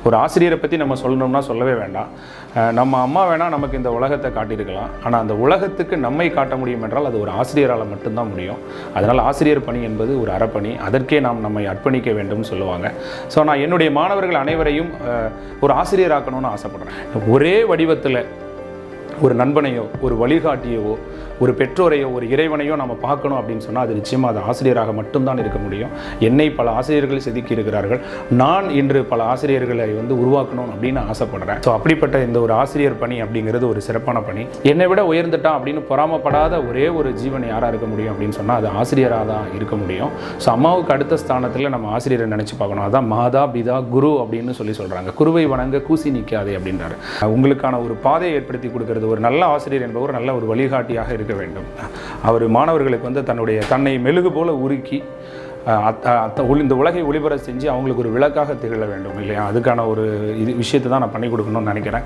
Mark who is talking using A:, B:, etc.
A: ஒரு ஆசிரியரை பற்றி நம்ம சொல்லணும்னா சொல்லவே வேண்டாம். நம்ம அம்மா வேணால் நமக்கு இந்த உலகத்தை காட்டியிருக்கலாம், ஆனால் அந்த உலகத்துக்கு நம்மை காட்ட முடியும் என்றால் அது ஒரு ஆசிரியரால் மட்டும்தான் முடியும். அதனால் ஆசிரியர் பணி என்பது ஒரு அறப்பணி, அதற்கே நாம் நம்மை அர்ப்பணிக்க வேண்டும்னு சொல்லுவாங்க. ஸோ நான் என்னுடைய மாணவர்கள் அனைவரையும் ஒரு ஆசிரியராக்கணும்னு ஆசைப்படுறேன். ஒரே வடிவத்தில் ஒரு நண்பனையோ ஒரு வழிகாட்டியவோ ஒரு பெற்றோரையோ ஒரு இறைவனையோ நம்ம பார்க்கணும் அப்படின்னு சொன்னால் அது நிச்சயமாக அது ஆசிரியராக மட்டும்தான் இருக்க முடியும். என்னை பல ஆசிரியர்கள் செதுக்கி இருக்கிறார்கள். நான் இன்று பல ஆசிரியர்களை உருவாக்கணும் அப்படின்னு ஆசைப்படுறேன். ஸோ அப்படிப்பட்ட இந்த ஒரு ஆசிரியர் பணி அப்படிங்கிறது ஒரு சிறப்பான பணி. என்னை விட உயர்ந்துட்டான் அப்படின்னு பொறாமப்படாத ஒரே ஒரு ஜீவன் யாராக இருக்க முடியும் அப்படின்னு சொன்னால் அது ஆசிரியராக தான் இருக்க முடியும். ஸோ அம்மாவுக்கு அடுத்த ஸ்தானத்தில் நம்ம ஆசிரியரை நினச்சி பார்க்கணும். அதான் மாதா பிதா குரு அப்படின்னு சொல்கிறாங்க. குருவை வணங்க கூசி நிற்காதே அப்படின்றாரு. உங்களுக்கான ஒரு பாதையை ஏற்படுத்தி கொடுக்கறது ஒரு நல்ல ஆசிரியர் என்பவர் நல்ல ஒரு வழிகாட்டியாக இருக்க வேண்டும். அவர் மாணவர்களுக்கு தன்னை மெழுகு போல உருக்கி இந்த உலகை ஒளிபர செஞ்சு அவங்களுக்கு ஒரு விளக்காக திகழ வேண்டும் இல்லையா? அதுக்கான ஒரு விஷயத்தை தான் நான் பண்ணி கொடுக்கணும்னு நினைக்கிறேன்.